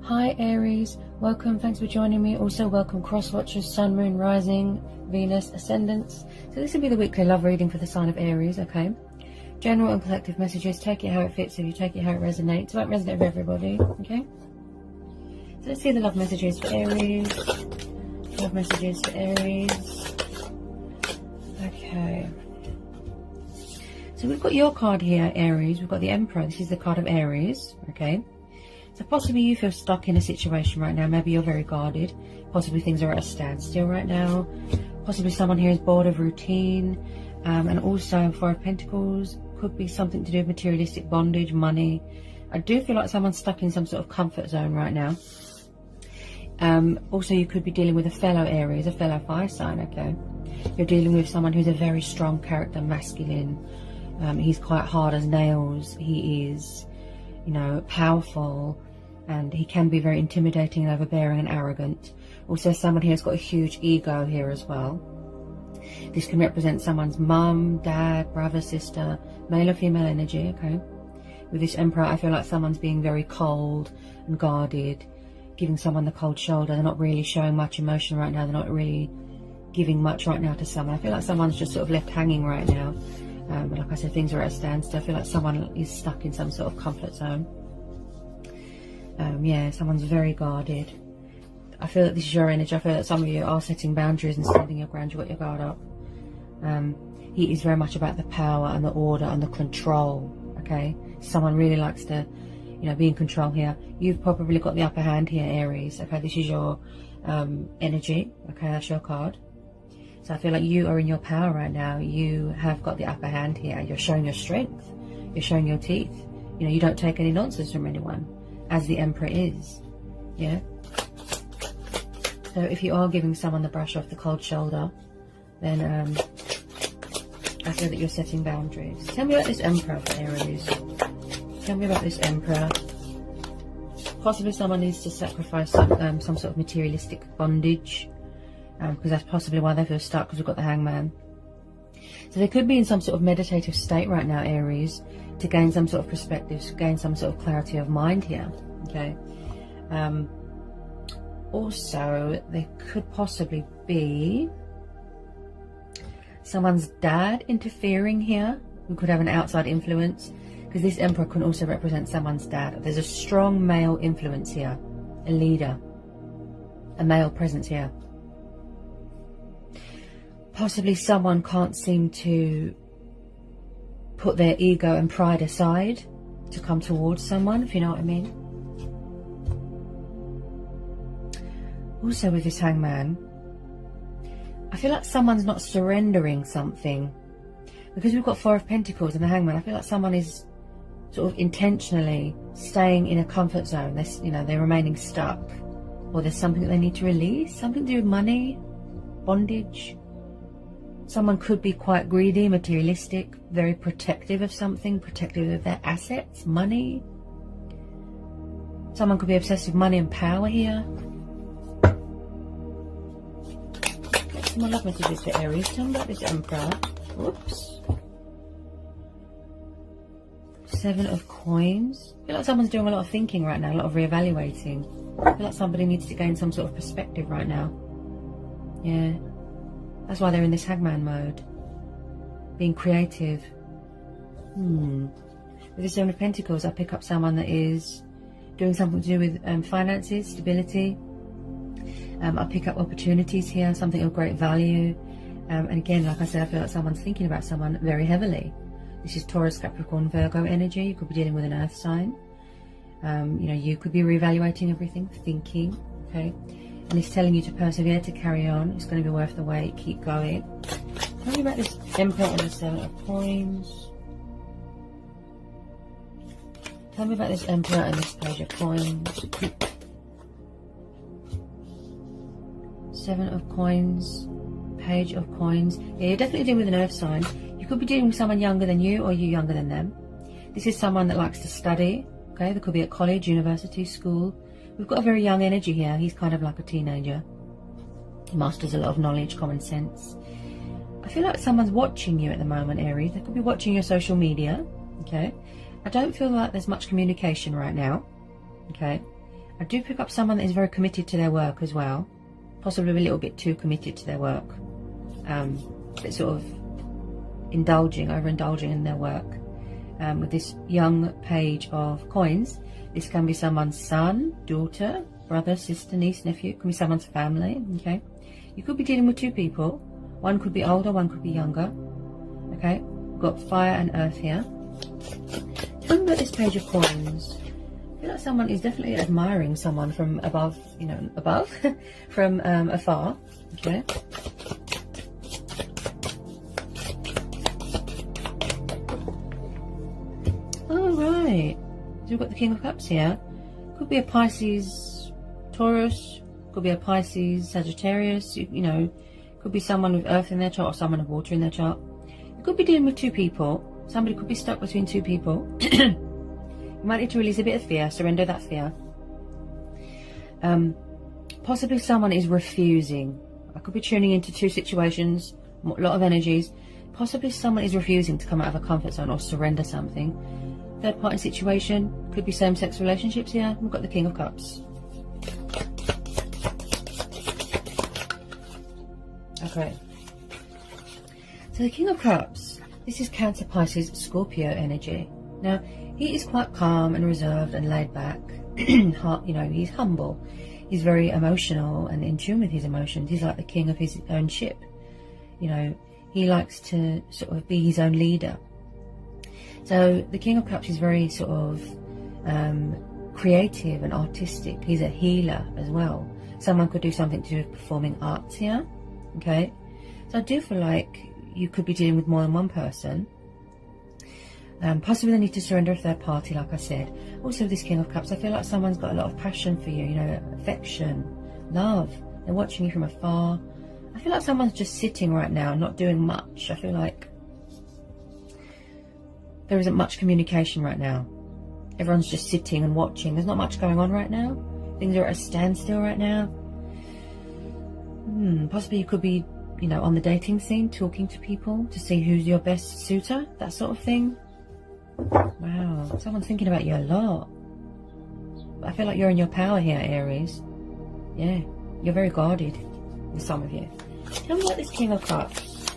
Hi Aries, welcome, thanks for joining me. Also welcome cross watchers, sun, moon, rising, Venus, ascendants. So this will be the weekly love reading for the sign of Aries, okay? General and collective messages, take it how it fits. If you take it how it resonates, it won't resonate with everybody, okay? So let's see the love messages for Aries. Love messages for Aries. Okay. So we've got your card here, Aries. We've got the Emperor. This is the card of Aries, okay? So possibly you feel stuck in a situation right now. Maybe you're very guarded. Possibly things are at a standstill right now. Possibly someone here is bored of routine. And also Four of Pentacles could be something to do with materialistic bondage, money. I do feel like someone's stuck in some sort of comfort zone right now. Also you could be dealing with a fellow Aries, a fellow fire sign, okay? You're dealing with someone who's a very strong character, masculine. He's quite hard as nails. He is, you know, powerful, and he can be very intimidating and overbearing and arrogant. Also someone here has got a huge ego here as well. This can represent someone's mum, dad, brother, sister, male or female energy, okay? With this Emperor, I feel like someone's being very cold and guarded, giving someone the cold shoulder. They're not really showing much emotion right now. They're not really giving much right now to someone. I feel like someone's just sort of left hanging right now. But like I said, things are at a standstill. I feel like someone is stuck in some sort of comfort zone. Yeah, someone's very guarded. I feel that this is your energy. I feel that some of you are setting boundaries and standing your ground. You've got your guard up. He is very much about the power and the order and the control, okay? Someone really likes to, you know, be in control here. You've probably got the upper hand here, Aries, okay? This is your energy, okay? That's your card. So I feel like you are in your power right now. You have got the upper hand here. You're showing your strength. You're showing your teeth. You know, you don't take any nonsense from anyone, as the Emperor is, yeah? So if you are giving someone the brush off the cold shoulder, then I feel that you're setting boundaries. Tell me about this Emperor for Aries. Tell me about this Emperor. Possibly someone needs to sacrifice some sort of materialistic bondage. Because that's possibly why they feel stuck, because we've got the Hangman. So they could be in some sort of meditative state right now, Aries, to gain some sort of perspective, to gain some sort of clarity of mind here, okay? Also, there could possibly be someone's dad interfering here, who could have an outside influence, because this Emperor can also represent someone's dad. There's a strong male influence here, a leader, a male presence here. Possibly someone can't seem to put their ego and pride aside to come towards someone, if you know what I mean. Also with this Hangman, I feel like someone's not surrendering something. Because we've got Four of Pentacles and the Hangman, I feel like someone is sort of intentionally staying in a comfort zone. They're remaining stuck. Or there's something that they need to release, something to do with money, bondage. Someone could be quite greedy, materialistic, very protective of something, protective of their assets, money. Someone could be obsessed with money and power here. Get some more love messages for Aries. Tell me about this Emperor. Whoops. Seven of Coins. I feel like someone's doing a lot of thinking right now, a lot of reevaluating. I feel like somebody needs to gain some sort of perspective right now. Yeah. That's why they're in this Hangman mode. Being creative. With the Seven of Pentacles, I pick up someone that is doing something to do with finances, stability. I pick up opportunities here, something of great value. And again, like I said, I feel like someone's thinking about someone very heavily. This is Taurus, Capricorn, Virgo energy. You could be dealing with an earth sign. You know, you could be reevaluating everything, thinking, okay? And he's telling you to persevere, to carry on. It's going to be worth the wait. Keep going. Tell me about this Emperor and the Seven of Coins. Tell me about this Emperor and this Page of Coins. Seven of Coins. Page of Coins. Yeah, you're definitely dealing with an earth sign. You could be dealing with someone younger than you, or you younger than them. This is someone that likes to study. Okay, they could be at college, university, school. We've got a very young energy here. He's kind of like a teenager. He masters a lot of knowledge, common sense. I feel like someone's watching you at the moment, Aries. They could be watching your social media, okay? I don't feel like there's much communication right now, okay? I do pick up someone that is very committed to their work as well. Possibly a little bit too committed to their work. But sort of overindulging in their work. With this young page of coins, this can be someone's son, daughter, brother, sister, niece, nephew. It can be someone's family, okay? You could be dealing with two people. One could be older, one could be younger, okay? We've got fire and earth here. Tell me about this page of coins. I feel like someone is definitely admiring someone from above, you know, from afar, okay? Right, so we've got the King of Cups here. Could be a Pisces, Taurus. Could be a Pisces, Sagittarius. You know, could be someone with earth in their chart or someone with water in their chart. You could be dealing with two people. Somebody could be stuck between two people. You might need to release a bit of fear, surrender that fear. Possibly someone is refusing. I could be tuning into two situations, a lot of energies. Possibly someone is refusing to come out of a comfort zone or surrender something. Third party situation, could be same-sex relationships here. We've got the King of Cups. Okay. So the King of Cups, this is Cancer, Pisces, Scorpio energy. Now, he is quite calm and reserved and laid back. You know, he's humble. He's very emotional and in tune with his emotions. He's like the king of his own ship. You know, he likes to sort of be his own leader. So the King of Cups is very sort of creative and artistic. He's a healer as well. Someone could do something to do with performing arts here. Okay, so I do feel like you could be dealing with more than one person. Possibly they need to surrender a third party, like I said. Also, this King of Cups, I feel like someone's got a lot of passion for you. You know, affection, love. They're watching you from afar. I feel like someone's just sitting right now, not doing much. I feel like there isn't much communication right now. Everyone's just sitting and watching. There's not much going on right now. Things are at a standstill right now. Possibly you could be, you know, on the dating scene, talking to people to see who's your best suitor, that sort of thing. Wow, someone's thinking about you a lot. I feel like you're in your power here, Aries. Yeah, you're very guarded with some of you. Tell me about this King of Cups.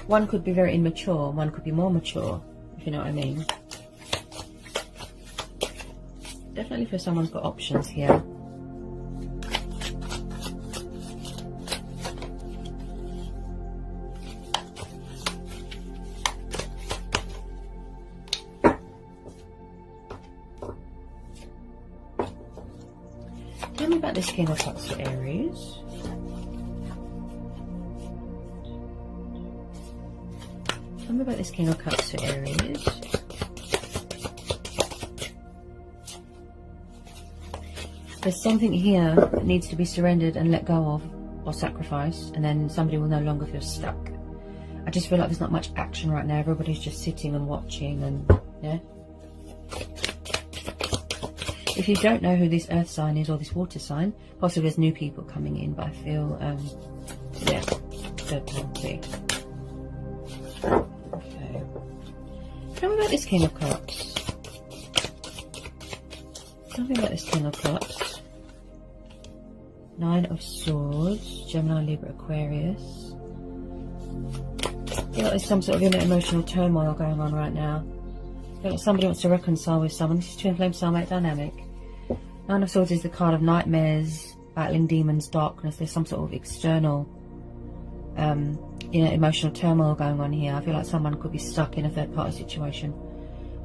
One could be very immature, one could be more mature, if you know what I mean. Definitely feel someone's got options here. Tell me about this King of Cups for Aries. Tell me about this King of Cups for Aries. There's something here that needs to be surrendered and let go of or sacrificed, and then somebody will no longer feel stuck. I just feel like there's not much action right now. Everybody's just sitting and watching, and yeah. If you don't know who this earth sign is or this water sign, possibly there's new people coming in, but I feel, yeah, third party. Okay. Tell me about this King of Cups. Tell me about this King of Cups. Nine of Swords, Gemini, Libra, Aquarius. I feel like there's some sort of emotional turmoil going on right now. I feel like somebody wants to reconcile with someone. This is twin flame soulmate dynamic. Nine of Swords is the card of nightmares, battling demons, darkness. There's some sort of external, emotional turmoil going on here. I feel like someone could be stuck in a third-party situation.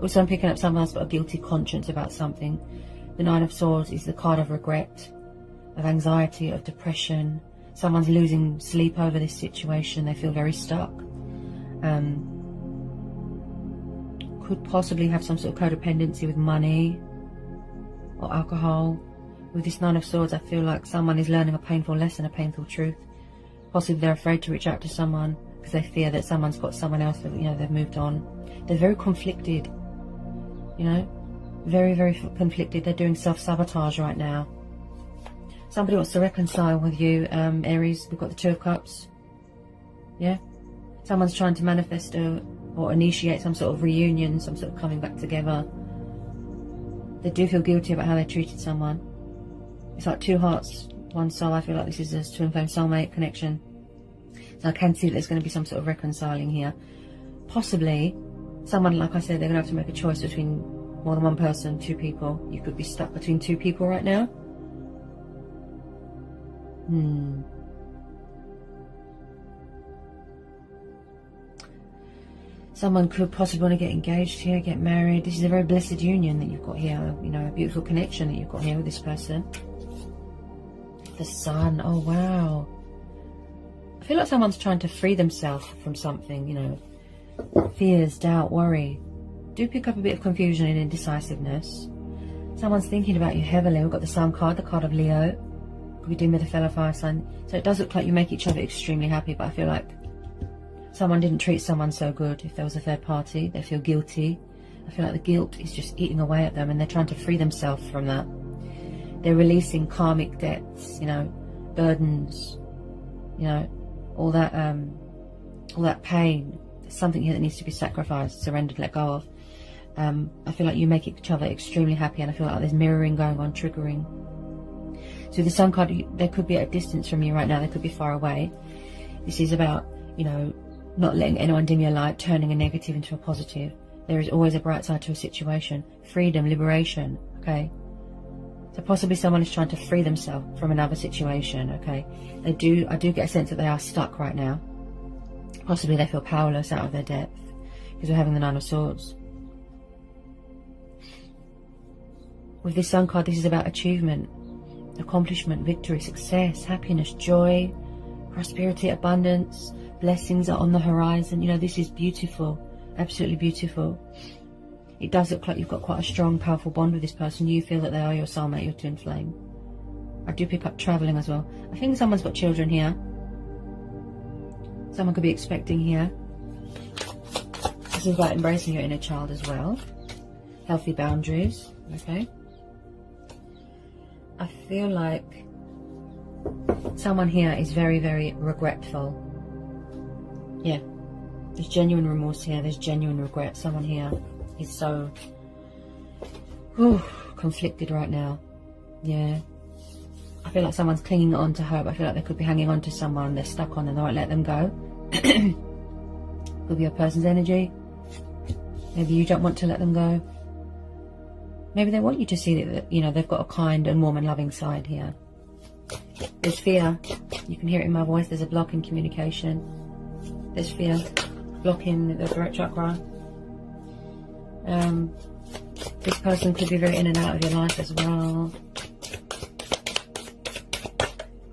Also, I'm picking up someone else got a guilty conscience about something. The Nine of Swords is the card of regret, of anxiety, of depression. Someone's losing sleep over this situation. They feel very stuck. Could possibly have some sort of codependency with money or alcohol. With this Nine of Swords, I feel like someone is learning a painful lesson, a painful truth. Possibly they're afraid to reach out to someone because they fear that someone's got someone else that, you know, they've moved on. They're very conflicted, you know, very, very conflicted. They're doing self-sabotage right now. Somebody wants to reconcile with you, Aries. We've got the Two of Cups. Yeah. Someone's trying to manifest or initiate some sort of reunion, some sort of coming back together. They do feel guilty about how they treated someone. It's like two hearts, one soul. I feel like this is a twin flame soulmate connection. So I can see that there's going to be some sort of reconciling here. Possibly, someone, like I said, they're going to have to make a choice between more than one person, two people. You could be stuck between two people right now. Someone could possibly want to get engaged here, get married. This is a very blessed union that you've got here. You know, a beautiful connection that you've got here with this person. The Sun. Oh, wow. I feel like someone's trying to free themselves from something, you know. Fears, doubt, worry. Do pick up a bit of confusion and indecisiveness. Someone's thinking about you heavily. We've got the Sun card, the card of Leo. Could be dealing with a fellow fire sign. So it does look like you make each other extremely happy, but I feel like someone didn't treat someone so good. If there was a third party, they feel guilty. I feel like the guilt is just eating away at them, and they're trying to free themselves from that. They're releasing karmic debts, you know, burdens, you know, all that pain. There's something here that needs to be sacrificed, surrendered, let go of. I feel like you make each other extremely happy, and I feel like there's mirroring going on, triggering. So the Sun card, they could be at a distance from you right now. They could be far away. This is about, you know, not letting anyone dim your light, turning a negative into a positive. There is always a bright side to a situation. Freedom, liberation, okay? So possibly someone is trying to free themselves from another situation, okay? I do get a sense that they are stuck right now. Possibly they feel powerless, out of their depth, because we're having the Nine of Swords. With this Sun card, this is about achievement, accomplishment, victory, success, happiness, joy, prosperity, abundance. Blessings are on the horizon. You know, this is beautiful, absolutely beautiful. It does look like you've got quite a strong, powerful bond with this person. You feel that they are your soulmate, your twin flame. I do pick up travelling as well. I think someone's got children here. Someone could be expecting here. This is about embracing your inner child as well. Healthy boundaries, okay? I feel like someone here is very, very regretful. Yeah, there's genuine remorse here. There's genuine regret. Someone here is so conflicted right now. Yeah, I feel like someone's clinging on to hope. I feel like they could be hanging on to someone they're stuck on and they won't let them go. Could be a person's energy. Maybe you don't want to let them go. Maybe they want you to see that, you know, they've got a kind and warm and loving side here. There's fear. You can hear it in my voice. There's a block in communication. There's fear. Blocking the throat chakra. This person could be very in and out of your life as well.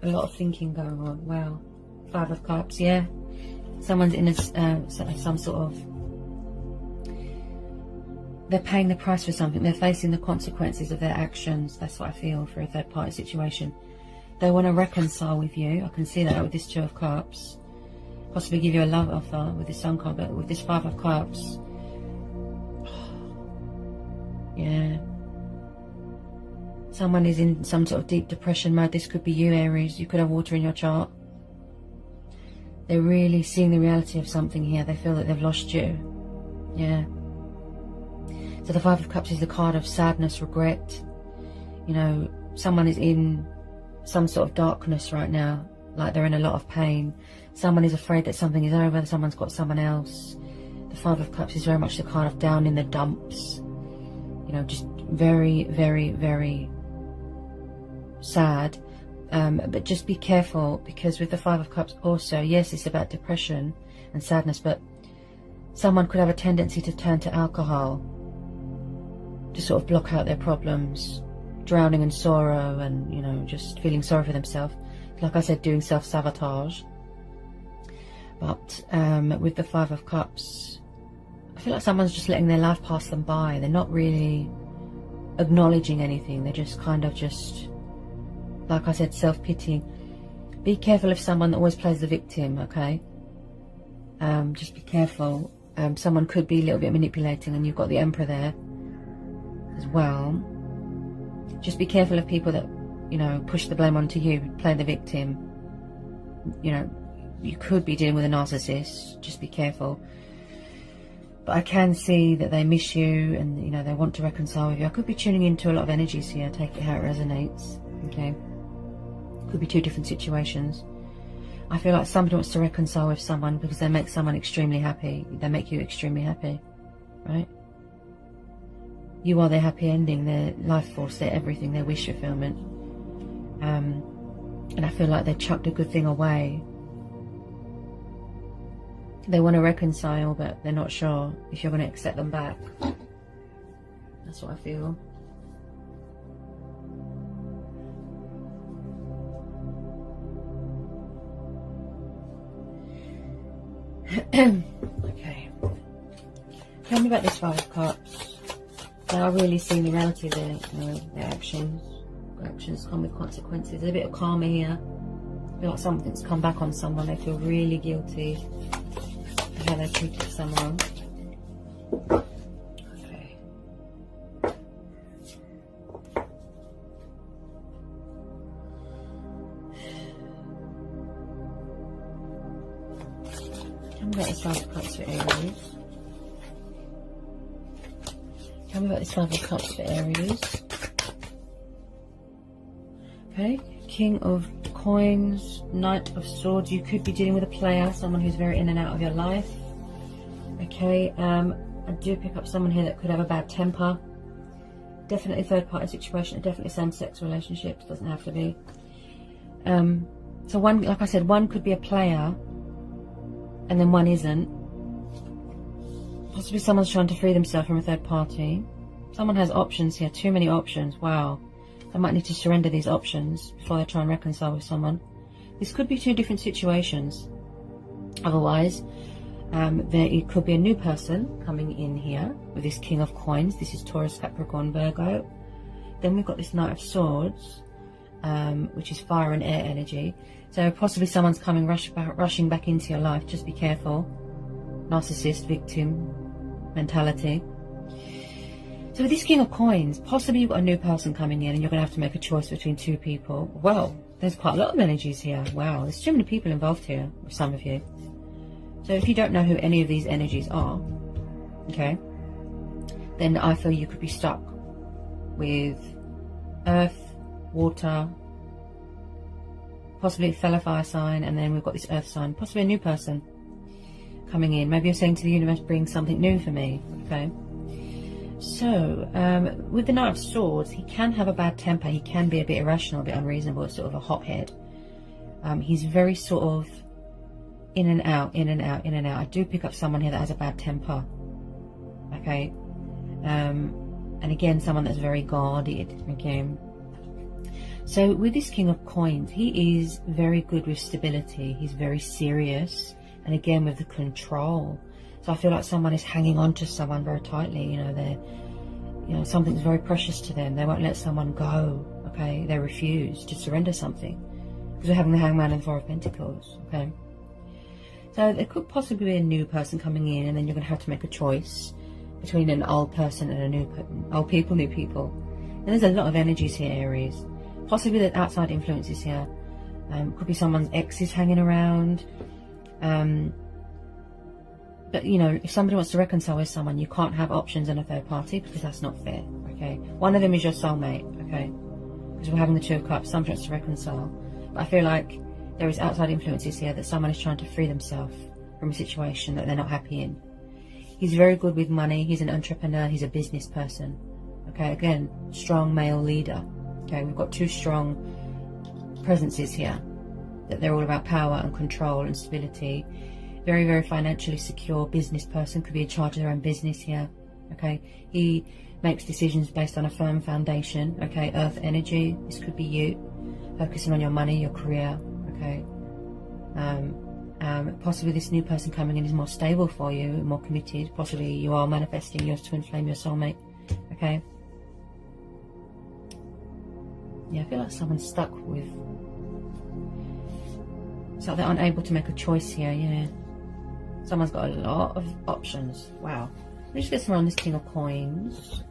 A lot of thinking going on. Wow. Five of Cups, yeah. Someone's in some sort of... They're paying the price for something. They're facing the consequences of their actions. That's what I feel for a third party situation. They want to reconcile with you. I can see that with this Two of Cups. Possibly give you a love offer with this Sun card, but with this Five of Cups. Yeah. Someone is in some sort of deep depression mode. This could be you, Aries. You could have water in your chart. They're really seeing the reality of something here. They feel that they've lost you. Yeah. So the Five of Cups is the card of sadness, regret. You know, someone is in some sort of darkness right now. Like they're in a lot of pain. Someone is afraid that something is over. Someone's got someone else. The Five of Cups is very much the card of down in the dumps. You know, just very, very, very sad. But just be careful, because with the Five of Cups also, yes, it's about depression and sadness, but someone could have a tendency to turn to alcohol to sort of block out their problems, drowning in sorrow and, you know, just feeling sorry for themselves. Like I said, doing self-sabotage. But with the Five of Cups, I feel like someone's just letting their life pass them by. They're not really acknowledging anything. They're just kind of just, like I said, self-pitying. Be careful of someone that always plays the victim, okay? Just be careful. Someone could be a little bit manipulating, and you've got the Emperor there as well. Just be careful of people that, you know, push the blame onto you, play the victim. You know, you could be dealing with a narcissist. Just be careful. But I can see that they miss you and, you know, they want to reconcile with you. I could be tuning into a lot of energies here. Take it how it resonates. Okay, could be two different situations. I feel like somebody wants to reconcile with someone because they make someone extremely happy. They make you extremely happy, right? You are their happy ending, their life force, their everything, their wish fulfillment. And I feel like they chucked a good thing away. They want to reconcile, but they're not sure if you're going to accept them back. That's what I feel. Okay. Tell me about this Five of Cups. They are really seeing the reality of their actions. Actions come with consequences. There's a bit of karma here. I feel like something's come back on someone. They feel really guilty for how they treated someone. Okay. Tell me about this Five of Cups for Aries. Tell me about this Five of Cups for Aries. Okay, King of Coins, Knight of Swords. You could be dealing with a player, someone who's very in and out of your life. Okay, I do pick up someone here that could have a bad temper. Definitely third-party situation, definitely same-sex relationships, doesn't have to be. So one, like I said, one could be a player, and then one isn't. Possibly someone's trying to free themselves from a third party. Someone has options here, too many options, wow. They might need to surrender these options before they try and reconcile with someone. This could be two different situations. Otherwise, it could be a new person coming in here with this King of Coins. This is Taurus, Capricorn, Virgo. Then we've got this Knight of Swords, which is fire and air energy. So possibly someone's coming rushing back into your life. Just be careful. Narcissist, victim mentality. So with this King of Coins, possibly you've got a new person coming in and you're going to have to make a choice between two people. Well, there's quite a lot of energies here. Wow, there's too many people involved here with some of you. So if you don't know who any of these energies are, okay, then I feel you could be stuck with earth, water, possibly a fellow fire sign, and then we've got this earth sign, possibly a new person coming in. Maybe you're saying to the universe, bring something new for me, okay? So, with the Knight of Swords, he can have a bad temper. He can be a bit irrational, a bit unreasonable, sort of a hothead. He's very sort of in and out, in and out, in and out. I do pick up someone here that has a bad temper, okay? And again, someone that's very guarded, okay? So with this King of Coins, he is very good with stability. He's very serious, and again with the control. So I feel like someone is hanging on to someone very tightly. Something's very precious to them. They won't let someone go. Okay, they refuse to surrender something because we're having the Hangman and Four of Pentacles. Okay, so there could possibly be a new person coming in, and then you're going to have to make a choice between an old person and a old people, new people. And there's a lot of energies here, Aries. Possibly the outside influences here. Could be someone's exes hanging around. But, if somebody wants to reconcile with someone, you can't have options in a third party because that's not fair, okay? One of them is your soulmate, okay? Because we're having the Two of Cups, someone wants to reconcile. But I feel like there is outside influences here that someone is trying to free themselves from a situation that they're not happy in. He's very good with money. He's an entrepreneur. He's a business person, okay? Again, strong male leader, okay? We've got two strong presences here. That they're all about power and control and stability. Very, very financially secure business person, could be in charge of their own business here, okay? He makes decisions based on a firm foundation, okay? Earth energy, this could be you, focusing on your money, your career, okay? Possibly this new person coming in is more stable for you, more committed. Possibly you are manifesting your twin flame, your soulmate, okay? Yeah, I feel like someone's stuck with... It's like they're unable to make a choice here, yeah. Someone's got a lot of options. Wow. Let me just get some around this King of Coins.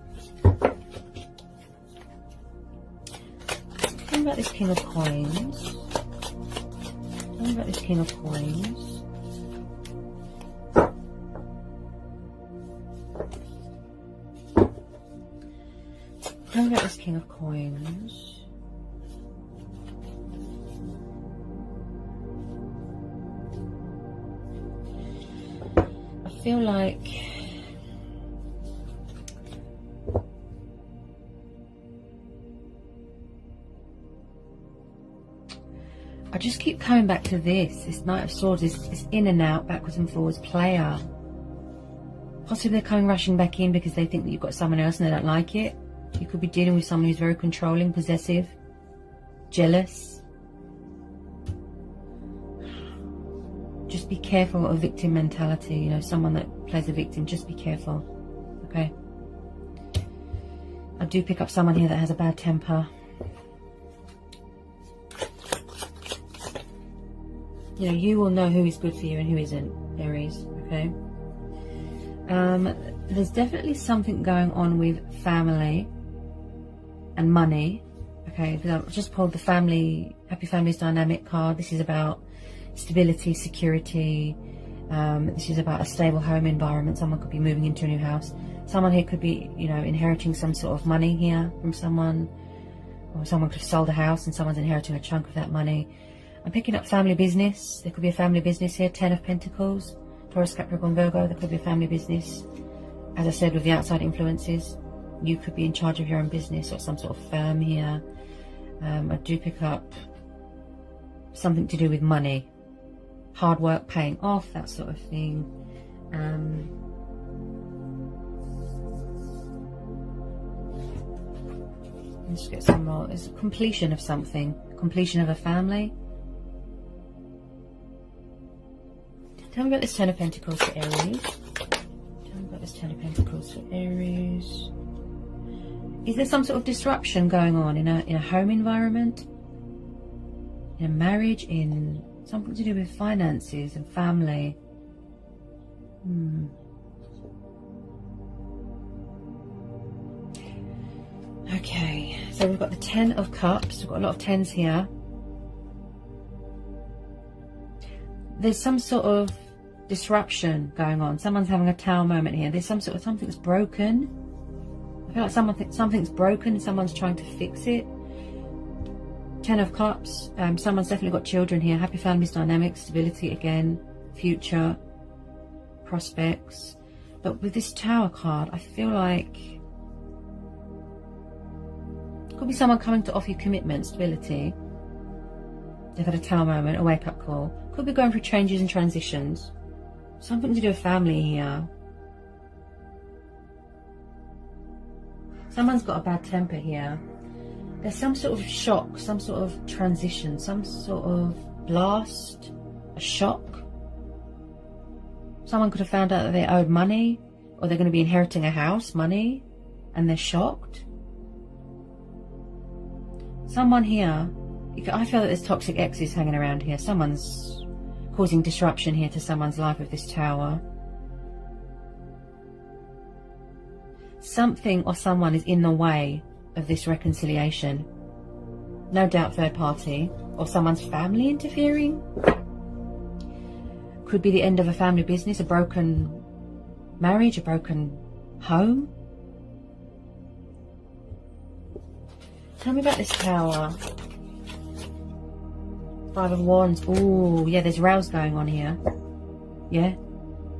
Tell me about this King of Coins. Tell me about this King of Coins. Tell me about this King of Coins. feel like I just keep coming back to this Knight of Swords, this in and out, backwards and forwards player. Possibly they're coming rushing back in because they think that you've got someone else and they don't like it. You could be dealing with someone who's very controlling, possessive, jealous. Just be careful of victim mentality, you know, someone that plays a victim, just be careful, okay? I do pick up someone here that has a bad temper. You know, you will know who is good for you and who isn't, Aries, okay? There's definitely something going on with family and money, okay? I've just pulled the family, Happy Families Dynamic card. This is about stability, security. This is about a stable home environment. Someone could be moving into a new house. Someone here could be, you know, inheriting some sort of money here from someone, or someone could have sold a house and someone's inheriting a chunk of that money. I'm picking up family business. There could be a family business here. 10 of Pentacles, Taurus, Capricorn, Virgo. There could be a family business. As I said, with the outside influences, you could be in charge of your own business or some sort of firm here. I do pick up something to do with money, hard work paying off, that sort of thing. Let's get some more. It's a completion of something, completion of a family. Tell me about this 10 of Pentacles for Aries. Tell me about this 10 of Pentacles for Aries. Is there some sort of disruption going on in a home environment, in a marriage, in something to do with finances and family? Okay, so we've got the 10 of Cups. We've got a lot of 10s here. There's some sort of disruption going on. Someone's having a Tower moment here. There's some sort of something's broken. I feel like something's broken and someone's trying to fix it. 10 of Cups. Someone's definitely got children here. Happy Families Dynamics, stability again, future, prospects. But with this Tower card, I feel like it could be someone coming to offer you commitment, stability. They've had a Tower moment, a wake-up call. Could be going through changes and transitions. Something to do with family here. Someone's got a bad temper here. There's some sort of shock, some sort of transition, some sort of blast, a shock. Someone could have found out that they owed money, or they're going to be inheriting a house, money, and they're shocked. Someone here, I feel that there's toxic exes hanging around here. Someone's causing disruption here to someone's life with this Tower. Something or someone is in the way of this reconciliation. No doubt third party or someone's family interfering. Could be the end of a family business, a broken marriage, a broken home. Tell me about this Tower. 5 of Wands. Oh, yeah, there's rows going on here. Yeah.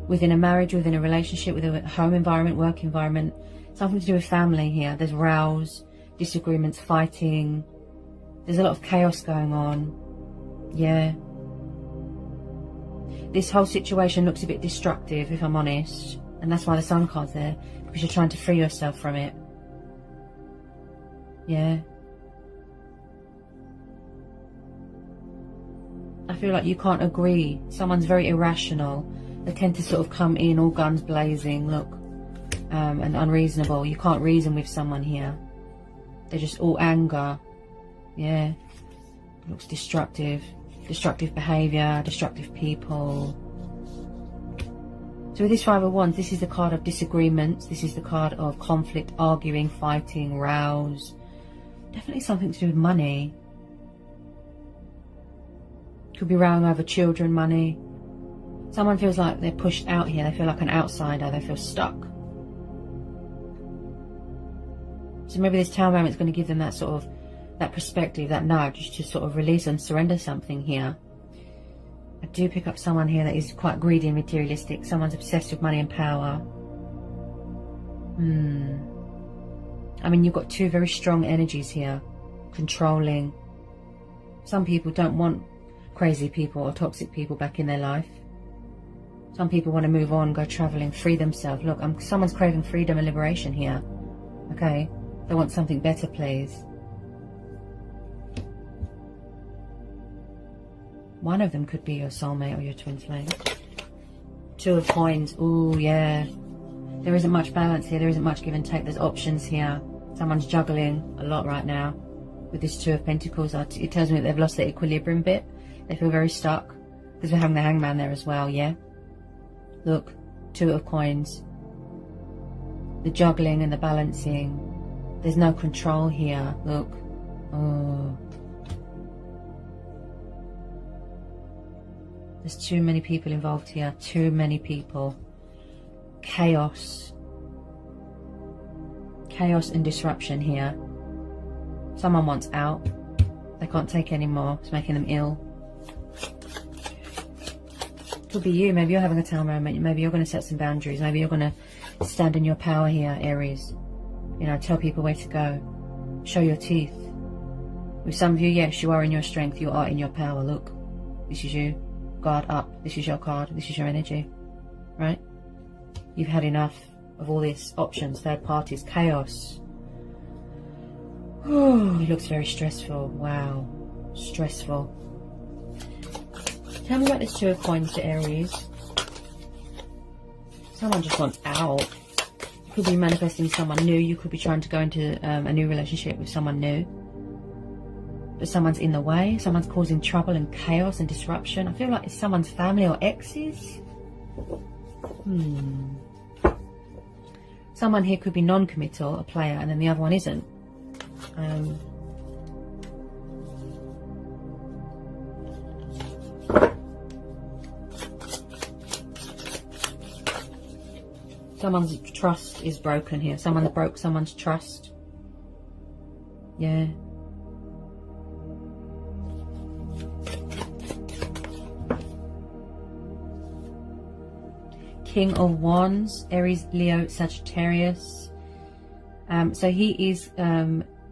Within a marriage, within a relationship, within a home environment, work environment. Something to do with family here. There's rows, disagreements, fighting. There's a lot of chaos going on. Yeah. This whole situation looks a bit destructive, if I'm honest. And that's why the Sun card's there. Because you're trying to free yourself from it. Yeah. I feel like you can't agree. Someone's very irrational. They tend to sort of come in all guns blazing, look, and unreasonable. You can't reason with someone here. They're just all anger. Yeah. Looks destructive. Destructive behaviour, destructive people. So with this 5 of Wands, this is the card of disagreements. This is the card of conflict, arguing, fighting, rows. Definitely something to do with money. Could be rowing over children, money. Someone feels like they're pushed out here. They feel like an outsider. They feel stuck. So maybe this Tower moment is going to give them that sort of, that perspective, that nudge to sort of release and surrender something here. I do pick up someone here that is quite greedy and materialistic. Someone's obsessed with money and power. I mean, you've got two very strong energies here. Controlling. Some people don't want crazy people or toxic people back in their life. Some people want to move on, go traveling, free themselves. Look, someone's craving freedom and liberation here. Okay? They want something better, please. One of them could be your soulmate or your twin flame. Two of coins. Ooh, yeah. There isn't much balance here. There isn't much give and take. There's options here. Someone's juggling a lot right now with this Two of Pentacles. It tells me that they've lost their equilibrium bit. They feel very stuck because we're having the Hangman there as well, yeah? Look, Two of Coins. The juggling and the balancing. There's no control here. Look. Oh. There's too many people involved here. Too many people. Chaos. Chaos and disruption here. Someone wants out. They can't take anymore. It's making them ill. Could be you. Maybe you're having a tower moment. Maybe you're going to set some boundaries. Maybe you're going to stand in your power here, Aries. You know, tell people where to go. Show your teeth. With some of you, yes, you are in your strength. You are in your power. Look. This is you. Guard up. This is your card. This is your energy. Right? You've had enough of all these options, third parties, chaos. Oh, it looks very stressful. Wow. Stressful. Tell me about this Two of Coins to Aries. Someone just wants out. You could be manifesting someone new. You could be trying to go into a new relationship with someone new. But someone's in the way. Someone's causing trouble and chaos and disruption. I feel like it's someone's family or exes. Someone here could be non-committal, a player, and then the other one isn't. Someone's trust is broken here. Someone that broke someone's trust. Yeah. King of Wands, Aries, Leo, Sagittarius. So he is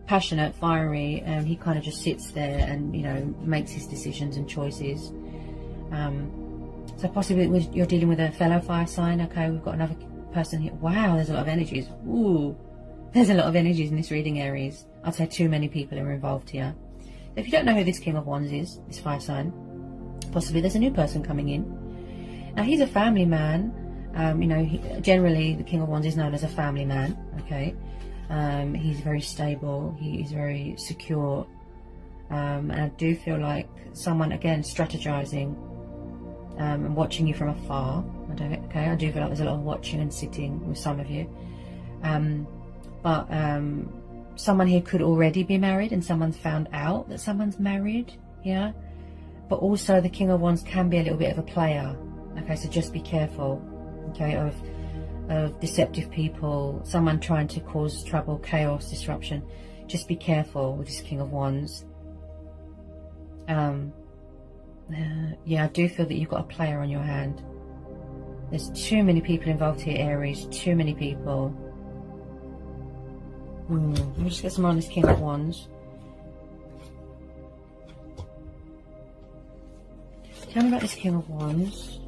passionate, fiery. He kind of just sits there and, you know, makes his decisions and choices. So possibly you're dealing with a fellow fire sign. Okay, we've got another person here. Wow, there's a lot of energies. Ooh, there's a lot of energies in this reading, Aries. I'd say too many people are involved here. If you don't know who this King of Wands is, this fire sign, possibly there's a new person coming in. Now, he's a family man. You know, generally the King of Wands is known as a family man, okay? He's very stable, he is very secure, and I do feel like someone, again, strategizing and watching you from afar. I do feel like there's a lot of watching and sitting with some of you. But someone here could already be married and someone's found out that someone's married, yeah? But also the King of Wands can be a little bit of a player, okay? So just be careful. Okay, of deceptive people, someone trying to cause trouble, chaos, disruption. Just be careful with this King of Wands. Yeah, I do feel that you've got a player on your hand. There's too many people involved here, Aries. Too many people. Let me just get some more on this King of Wands. Tell me about this King of Wands.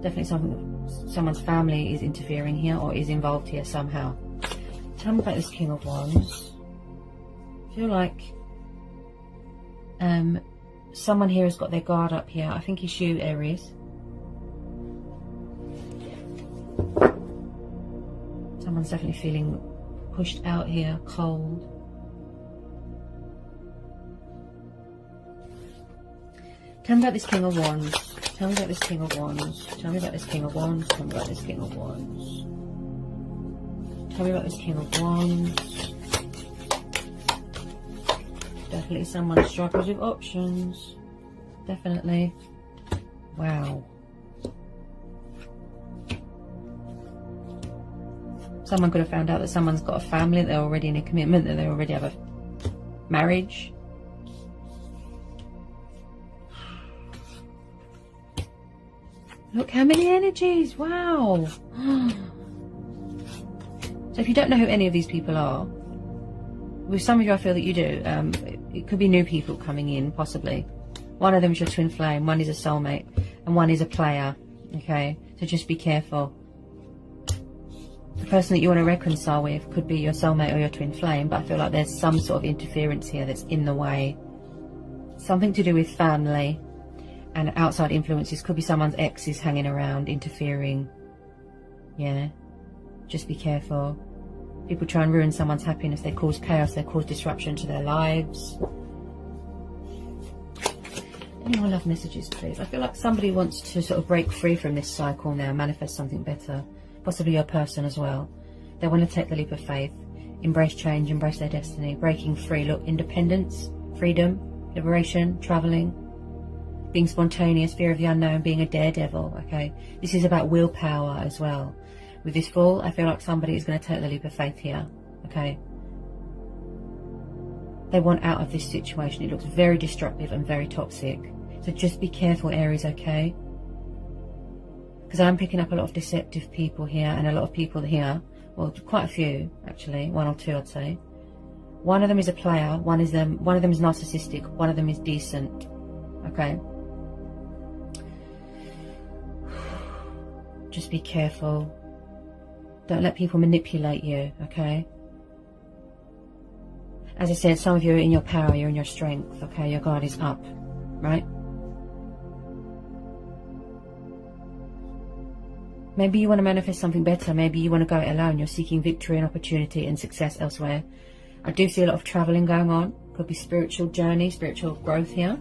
Definitely someone's family is interfering here or is involved here somehow. Tell me about this King of Wands. I feel like someone here has got their guard up here. I think it's you, Aries. Someone's definitely feeling pushed out here, cold. Tell me about this King of Wands. Tell me about this King of Wands. Tell me about this King of Wands. Tell me about this King of Wands. Tell me about this King of Wands. Definitely someone struggles with options. Definitely. Wow. Someone could have found out that someone's got a family, that they're already in a commitment, that they already have a marriage. Look how many energies. Wow. So if you don't know who any of these people are, with some of you I feel that you do. It could be new people coming in, possibly. One of them is your twin flame, one is a soulmate, and one is a player. Okay, so just be careful. The person that you want to reconcile with could be your soulmate or your twin flame, but I feel like there's some sort of interference here that's in the way. Something to do with family and outside influences. Could be someone's ex is hanging around, interfering. Yeah, just be careful. People try and ruin someone's happiness. They cause chaos, they cause disruption to their lives. Any more love messages, please? I feel like somebody wants to sort of break free from this cycle now, manifest something better. Possibly your person as well. They want to take the leap of faith, embrace change, embrace their destiny, breaking free. Look, independence, freedom, liberation, traveling, being spontaneous, fear of the unknown, being a daredevil. Okay, this is about willpower as well. With this Fool, I feel like somebody is going to take the leap of faith here. Okay, they want out of this situation. It looks very destructive and very toxic. So just be careful, Aries, okay? Because I'm picking up a lot of deceptive people here, and a lot of people here, well, quite a few actually, one or two I'd say. One of them is a player, one of them is narcissistic, one of them is decent. Okay, just be careful. Don't let people manipulate you, okay? As I said, some of you are in your power, you're in your strength, okay? Your guard is up, right? Maybe you want to manifest something better. Maybe you want to go it alone. You're seeking victory and opportunity and success elsewhere. I do see a lot of traveling going on. Could be spiritual journey, spiritual growth here.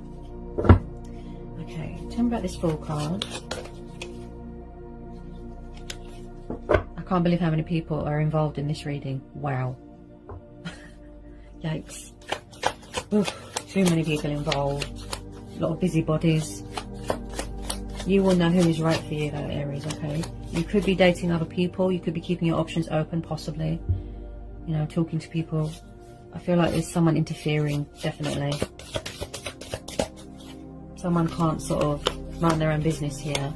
Okay, tell me about this Fool card. I can't believe how many people are involved in this reading. Wow. Yikes. Oof, too many people involved. A lot of busybodies. You will know who is right for you though, Aries, okay? You could be dating other people. You could be keeping your options open, possibly. You know, talking to people. I feel like there's someone interfering, definitely. Someone can't sort of run their own business here.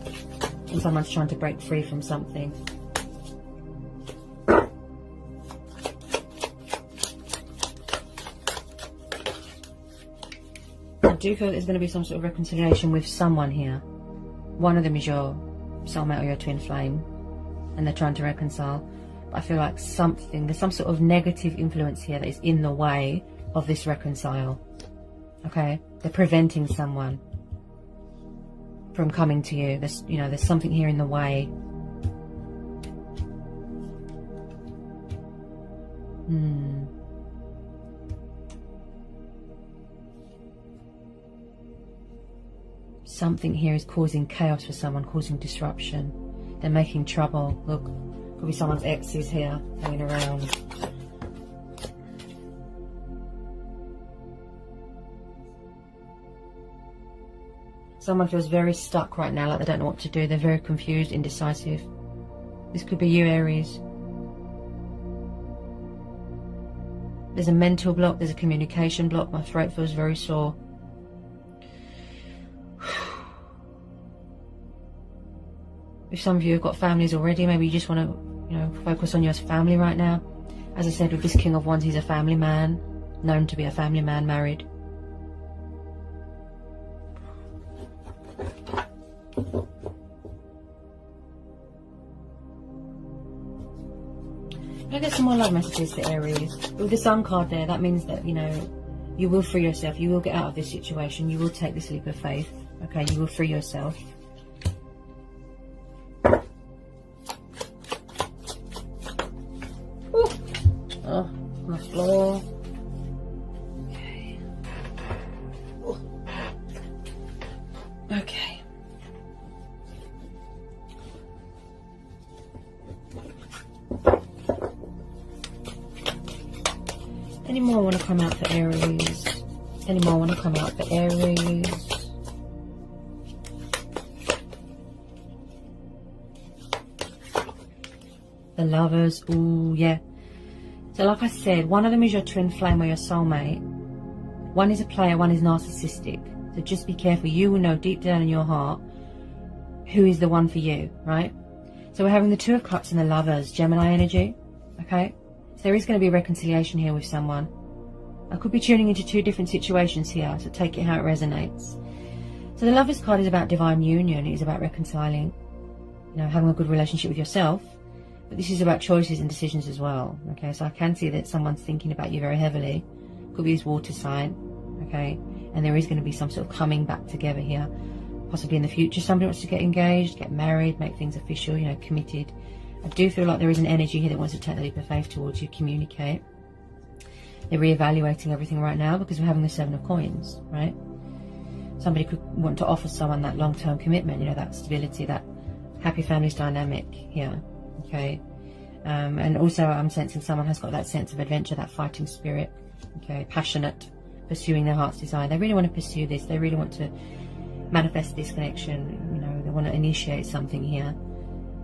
And someone's trying to break free from something. I do feel there's going to be some sort of reconciliation with someone here. One of them is your soulmate or your twin flame, and they're trying to reconcile. But I feel like there's some sort of negative influence here that is in the way of this reconcile. Okay, they're preventing someone from coming to you. There's something here in the way. Something here is causing chaos for someone, causing disruption. They're making trouble. Look, could be someone's exes here hanging around. Someone feels very stuck right now, like they don't know what to do. They're very confused, indecisive. This could be you, Aries. There's a mental block, there's a communication block. My throat feels very sore. If some of you have got families already, maybe you just want to, focus on your family right now. As I said, with this King of Wands, he's a family man, known to be a family man, married. Can I get some more love messages for Aries? With the Sun card there, that means that, you will free yourself. You will get out of this situation. You will take this leap of faith. Okay, you will free yourself. Oh, on the floor. Okay. Ooh. Okay. Any more want to come out for Aries? Any more want to come out for Aries? The Lovers. Ooh, yeah. So like I said, one of them is your twin flame or your soulmate. One is a player, one is narcissistic. So just be careful. You will know deep down in your heart who is the one for you, right? So we're having the Two of Cups and the Lovers, Gemini energy, okay? So there is going to be reconciliation here with someone. I could be tuning into two different situations here, so take it how it resonates. So the Lovers card is about divine union. It is about reconciling, you know, having a good relationship with yourself. But this is about choices and decisions as well, okay? So I can see that someone's thinking about you very heavily. Could be this water sign, okay? And there is going to be some sort of coming back together here. Possibly in the future, somebody wants to get engaged, get married, make things official, you know, committed. I do feel like there is an energy here that wants to take the leap of faith towards you, communicate. They're reevaluating everything right now because we're having the Seven of Coins, right? Somebody could want to offer someone that long-term commitment, you know, that stability, that happy families dynamic here, okay? And also I'm sensing someone has got that sense of adventure, that fighting spirit, okay? Passionate, pursuing their heart's desire. They really want to pursue this. They really want to manifest this connection, you know, they want to initiate something here.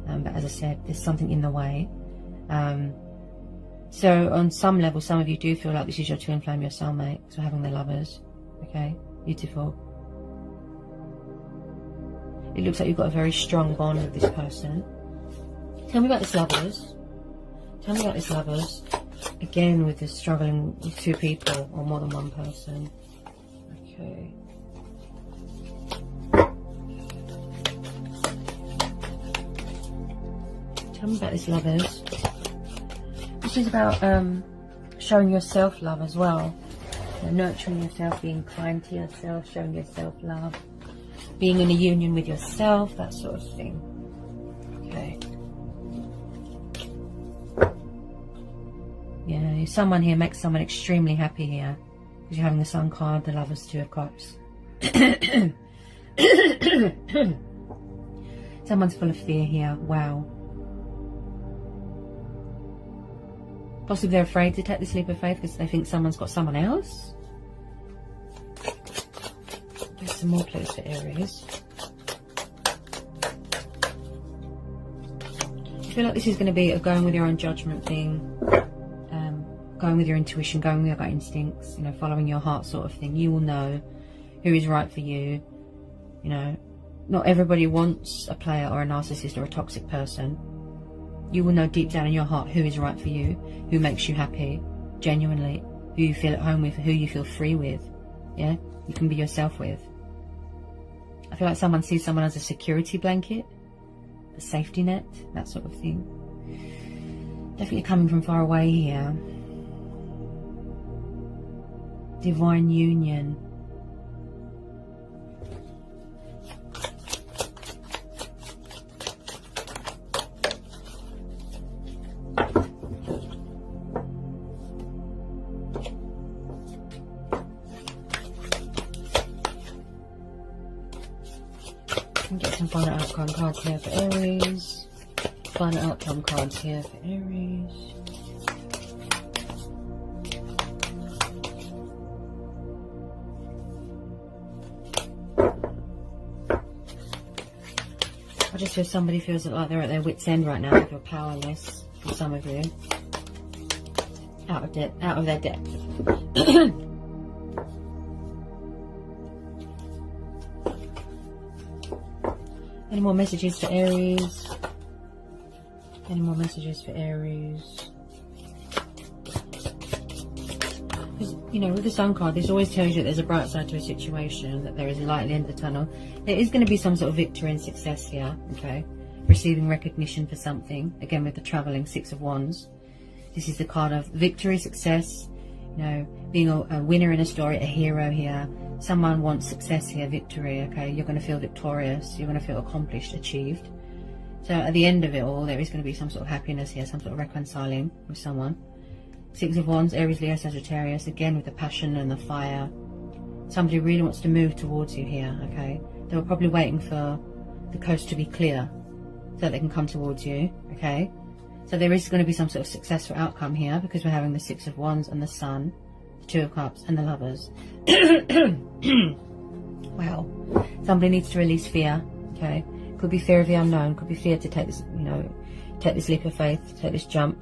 But as I said, there's something in the way. So on some level, some of you do feel like this is your twin flame, your soulmate. So having the Lovers, okay? Beautiful. It looks like you've got a very strong bond with this person. Tell me about this Lovers. Tell me about this Lovers. Again, with this struggling with two people or more than one person. Okay. Tell me about this Lovers. This is about showing yourself love as well. You know, nurturing yourself, being kind to yourself, showing yourself love. Being in a union with yourself, that sort of thing. Okay. Yeah, someone here makes someone extremely happy here. Because you're having the Sun card, the Lovers, Two of Cups. Someone's full of fear here. Wow. Possibly they're afraid to take this leap of faith because they think someone's got someone else. Get some more clues for Aries. I feel like this is going to be a going with your own judgment thing. Going with your intuition, going with your gut instincts, you know, following your heart sort of thing. You will know who is right for you. You know, not everybody wants a player or a narcissist or a toxic person. You will know deep down in your heart who is right for you, who makes you happy, genuinely, who you feel at home with, who you feel free with. Yeah, you can be yourself with. I feel like someone sees someone as a security blanket, a safety net, that sort of thing. Definitely coming from far away here. Divine union. Get some final outcome cards here for Aries. Final outcome cards here for Aries. I just feel somebody feels like they're at their wit's end right now. They feel powerless, for some of you. Out of their depth. Any more messages for Aries? Any more messages for Aries? You know, with the Sun card, this always tells you that there's a bright side to a situation, that there is a light at the end of the tunnel. There is going to be some sort of victory and success here, okay? Receiving recognition for something. Again, with the traveling Six of Wands. This is the card of victory, success, you know, being a winner in a story, a hero here. Someone wants success here, victory, okay? You're going to feel victorious. You're going to feel accomplished, achieved. So at the end of it all, there is going to be some sort of happiness here, some sort of reconciling with someone. Six of Wands, Aries, Leo, Sagittarius, again with the passion and the fire. Somebody really wants to move towards you here, okay? They were probably waiting for the coast to be clear so that they can come towards you, okay? So there is going to be some sort of successful outcome here because we're having the Six of Wands and the Sun, the Two of Cups and the Lovers. Wow. Somebody needs to release fear, okay? Could be fear of the unknown, could be fear to take this, you know, take this leap of faith, take this jump,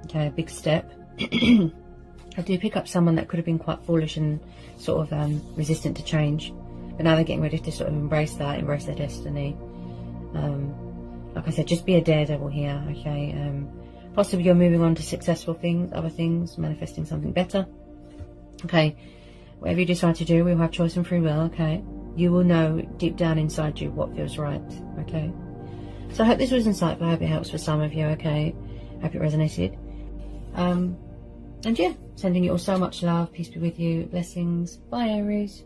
okay, a big step. I do pick up someone that could have been quite foolish and sort of resistant to change, but now they're getting ready to sort of embrace that, embrace their destiny. Like I said, just be a daredevil here, okay? Possibly you're moving on to successful things, other things, manifesting something better. Okay, whatever you decide to do, we'll have choice and free will, okay? You will know deep down inside you what feels right, okay? So I hope this was insightful. I hope it helps for some of you, okay? I hope it resonated. And yeah, sending you all so much love. Peace be with you. Blessings. Bye, Aries.